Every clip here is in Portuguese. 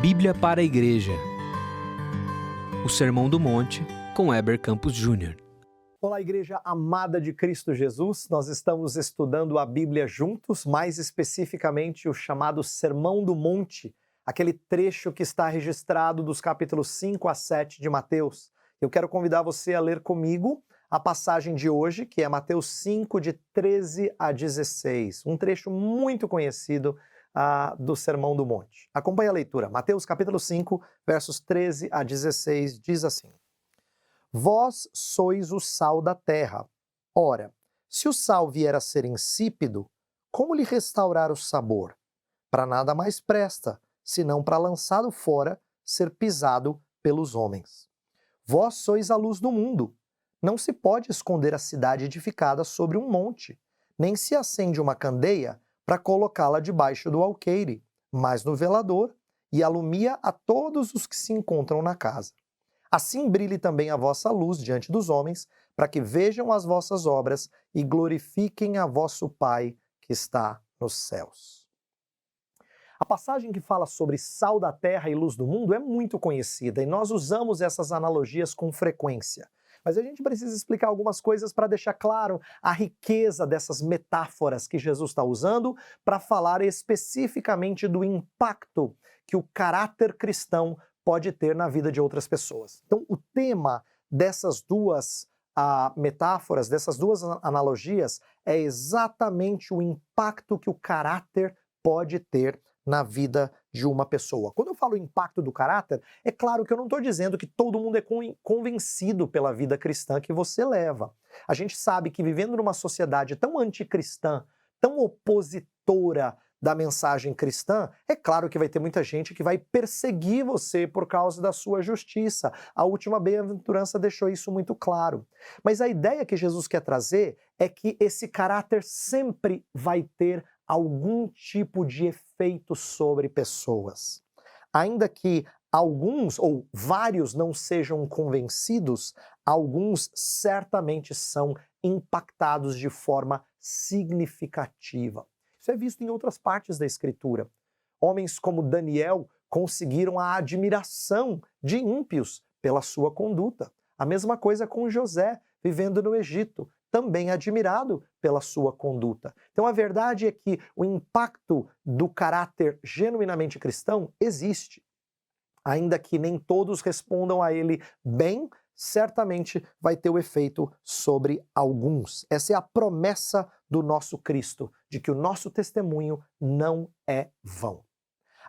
Bíblia para a Igreja. O Sermão do Monte, com Heber Campos Júnior. Olá, Igreja amada de Cristo Jesus. Nós estamos estudando a Bíblia juntos, mais especificamente o chamado Sermão do Monte, aquele trecho que está registrado dos capítulos 5 a 7 de Mateus. Eu quero convidar você a ler comigo a passagem de hoje, que é Mateus 5, de 13 a 16, um trecho muito conhecido do Sermão do Monte. Acompanhe a leitura. Mateus capítulo 5, versos 13 a 16, diz assim: Vós sois o sal da terra. Ora, se o sal vier a ser insípido, como lhe restaurar o sabor? Para nada mais presta, senão para lançado fora, ser pisado pelos homens. Vós sois a luz do mundo. Não se pode esconder a cidade edificada sobre um monte, nem se acende uma candeia para colocá-la debaixo do alqueire, mas no velador, e alumia a todos os que se encontram na casa. Assim brilhe também a vossa luz diante dos homens, para que vejam as vossas obras e glorifiquem a vosso Pai que está nos céus. A passagem que fala sobre sal da terra e luz do mundo é muito conhecida e nós usamos essas analogias com frequência. Mas a gente precisa explicar algumas coisas para deixar claro a riqueza dessas metáforas que Jesus está usando para falar especificamente do impacto que o caráter cristão pode ter na vida de outras pessoas. Então, o tema dessas duas metáforas, dessas duas analogias, é exatamente o impacto que o caráter pode ter na vida de uma pessoa. Quando eu falo impacto do caráter, é claro que eu não estou dizendo que todo mundo é convencido pela vida cristã que você leva. A gente sabe que vivendo numa sociedade tão anticristã, tão opositora da mensagem cristã, é claro que vai ter muita gente que vai perseguir você por causa da sua justiça. A última bem-aventurança deixou isso muito claro. Mas a ideia que Jesus quer trazer é que esse caráter sempre vai ter algum tipo de efeito sobre pessoas. Ainda que alguns ou vários não sejam convencidos, alguns certamente são impactados de forma significativa. Isso é visto em outras partes da Escritura. Homens como Daniel conseguiram a admiração de ímpios pela sua conduta. A mesma coisa com José, vivendo no Egito, também admirado pela sua conduta. Então a verdade é que o impacto do caráter genuinamente cristão existe. Ainda que nem todos respondam a ele bem, certamente vai ter o efeito sobre alguns. Essa é a promessa do nosso Cristo, de que o nosso testemunho não é vão.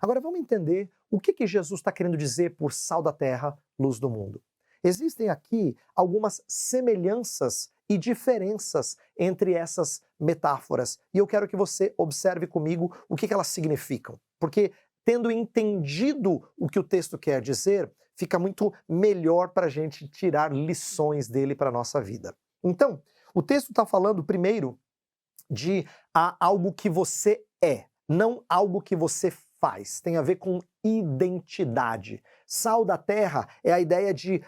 Agora vamos entender o que Jesus está querendo dizer por sal da terra, luz do mundo. Existem aqui algumas semelhanças e diferenças entre essas metáforas. E eu quero que você observe comigo o que elas significam. Porque, tendo entendido o que o texto quer dizer, fica muito melhor para a gente tirar lições dele para a nossa vida. Então, o texto está falando primeiro de algo que você é, não algo que você faz. Tem a ver com identidade. Sal da terra é a ideia de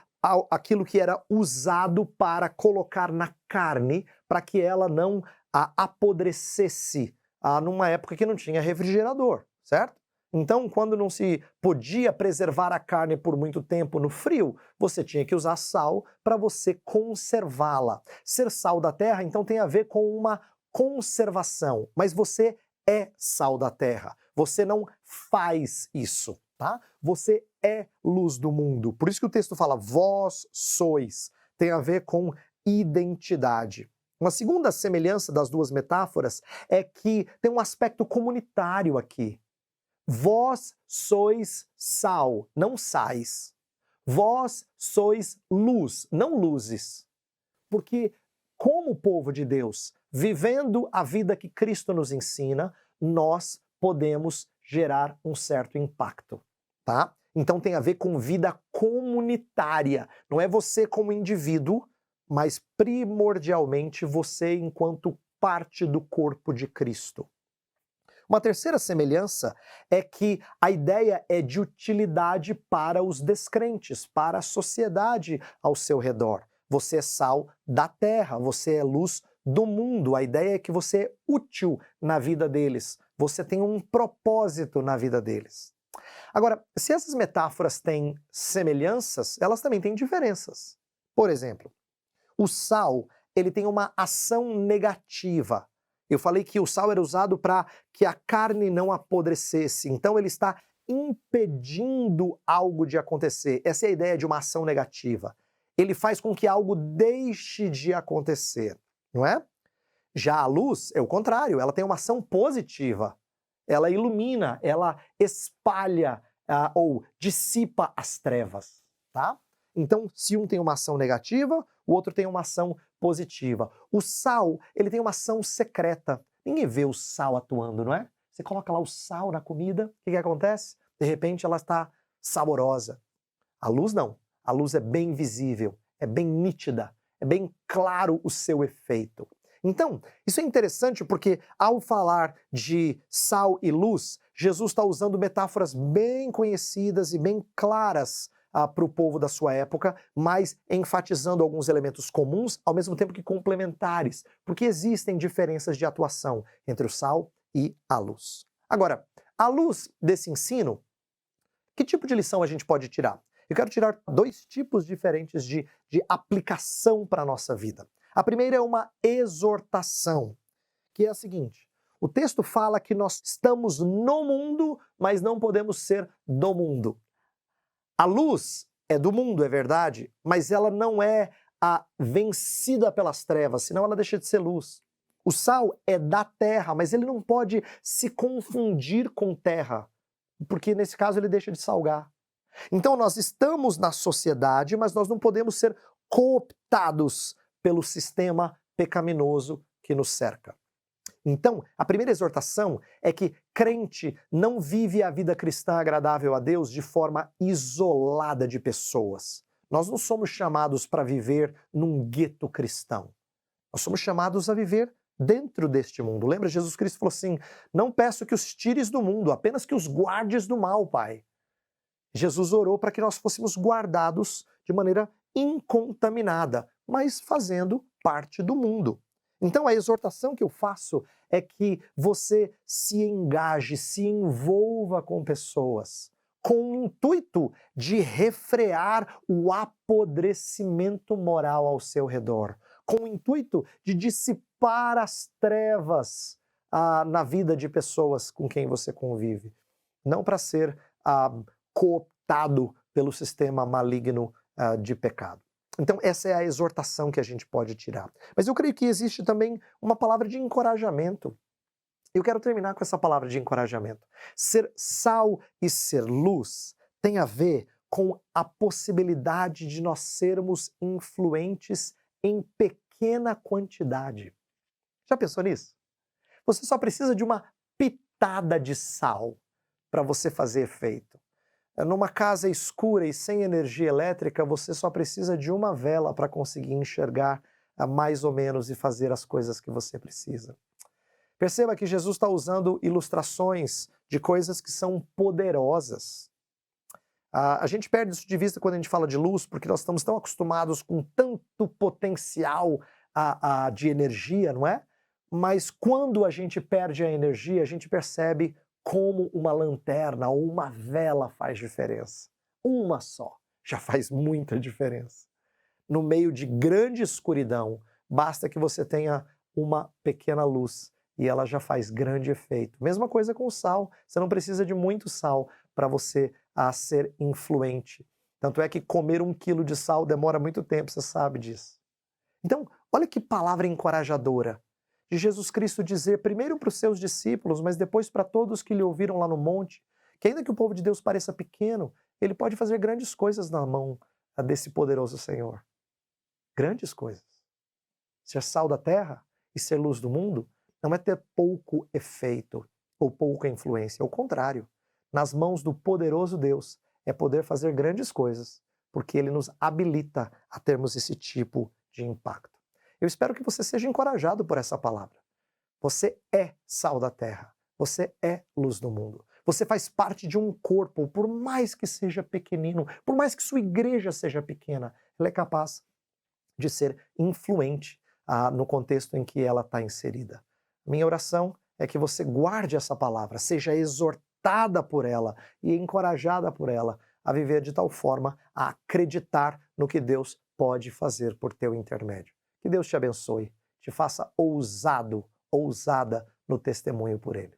aquilo que era usado para colocar na carne, para que ela não apodrecesse numa época que não tinha refrigerador, certo? Então, quando não se podia preservar a carne por muito tempo no frio, você tinha que usar sal para você conservá-la. Ser sal da terra, então, tem a ver com uma conservação, mas você é sal da terra. Você não faz isso, tá? Você é luz do mundo. Por isso que o texto fala, vós sois. Tem a ver com identidade. Uma segunda semelhança das duas metáforas é que tem um aspecto comunitário aqui. Vós sois sal, não sais. Vós sois luz, não luzes. Porque, como povo de Deus, vivendo a vida que Cristo nos ensina, nós podemos gerar um certo impacto, tá? Então tem a ver com vida comunitária. Não é você como indivíduo, mas primordialmente você enquanto parte do corpo de Cristo. Uma terceira semelhança é que a ideia é de utilidade para os descrentes, para a sociedade ao seu redor. Você é sal da terra, você é luz do mundo. A ideia é que você é útil na vida deles, você tem um propósito na vida deles. Agora, se essas metáforas têm semelhanças, elas também têm diferenças. Por exemplo, o sal, ele tem uma ação negativa. Eu falei que o sal era usado para que a carne não apodrecesse, então ele está impedindo algo de acontecer. Essa é a ideia de uma ação negativa. Ele faz com que algo deixe de acontecer, não é? Já a luz é o contrário, ela tem uma ação positiva. Ela ilumina, ela espalha ou dissipa as trevas, tá? Então, se um tem uma ação negativa, o outro tem uma ação positiva. O sal, ele tem uma ação secreta. Ninguém vê o sal atuando, não é? Você coloca lá o sal na comida, o que acontece? De repente ela está saborosa. A luz não. A luz é bem visível, é bem nítida, é bem claro o seu efeito. Então, isso é interessante porque ao falar de sal e luz, Jesus está usando metáforas bem conhecidas e bem claras para o povo da sua época, mas enfatizando alguns elementos comuns, ao mesmo tempo que complementares, porque existem diferenças de atuação entre o sal e a luz. Agora, à luz desse ensino, que tipo de lição a gente pode tirar? Eu quero tirar dois tipos diferentes de aplicação para a nossa vida. A primeira é uma exortação, que é a seguinte: o texto fala que nós estamos no mundo, mas não podemos ser do mundo. A luz é do mundo, é verdade, mas ela não é vencida pelas trevas, senão ela deixa de ser luz. O sal é da terra, mas ele não pode se confundir com terra, porque nesse caso ele deixa de salgar. Então nós estamos na sociedade, mas nós não podemos ser cooptados pelo sistema pecaminoso que nos cerca. Então, a primeira exortação é que crente não vive a vida cristã agradável a Deus de forma isolada de pessoas. Nós não somos chamados para viver num gueto cristão. Nós somos chamados a viver dentro deste mundo. Lembra, Jesus Cristo falou assim: não peço que os tires do mundo, apenas que os guardes do mal, Pai. Jesus orou para que nós fôssemos guardados de maneira incontaminada, mas fazendo parte do mundo. Então a exortação que eu faço é que você se engaje, se envolva com pessoas, com o intuito de refrear o apodrecimento moral ao seu redor, com o intuito de dissipar as trevas na vida de pessoas com quem você convive. Não para ser cooptado pelo sistema maligno de pecado. Então essa é a exortação que a gente pode tirar. Mas eu creio que existe também uma palavra de encorajamento. Eu quero terminar com essa palavra de encorajamento. Ser sal e ser luz tem a ver com a possibilidade de nós sermos influentes em pequena quantidade. Já pensou nisso? Você só precisa de uma pitada de sal para você fazer efeito. Numa casa escura e sem energia elétrica, você só precisa de uma vela para conseguir enxergar mais ou menos e fazer as coisas que você precisa. Perceba que Jesus está usando ilustrações de coisas que são poderosas. A gente perde isso de vista quando a gente fala de luz, porque nós estamos tão acostumados com tanto potencial de energia, não é? Mas quando a gente perde a energia, a gente percebe como uma lanterna ou uma vela faz diferença. Uma só já faz muita diferença. No meio de grande escuridão, basta que você tenha uma pequena luz e ela já faz grande efeito. Mesma coisa com o sal, você não precisa de muito sal para você ser influente. Tanto é que comer 1 quilo de sal demora muito tempo, você sabe disso. Então, olha que palavra encorajadora de Jesus Cristo dizer primeiro para os seus discípulos, mas depois para todos que lhe ouviram lá no monte, que ainda que o povo de Deus pareça pequeno, ele pode fazer grandes coisas na mão desse poderoso Senhor. Grandes coisas. Ser sal da terra e ser luz do mundo não é ter pouco efeito ou pouca influência, é o contrário. Nas mãos do poderoso Deus é poder fazer grandes coisas, porque ele nos habilita a termos esse tipo de impacto. Eu espero que você seja encorajado por essa palavra. Você é sal da terra. Você é luz do mundo. Você faz parte de um corpo, por mais que seja pequenino, por mais que sua igreja seja pequena, ela é capaz de ser influente no contexto em que ela está inserida. Minha oração é que você guarde essa palavra, seja exortado alertada por ela e encorajada por ela a viver de tal forma a acreditar no que Deus pode fazer por teu intermédio. Que Deus te abençoe, te faça ousado, ousada no testemunho por Ele.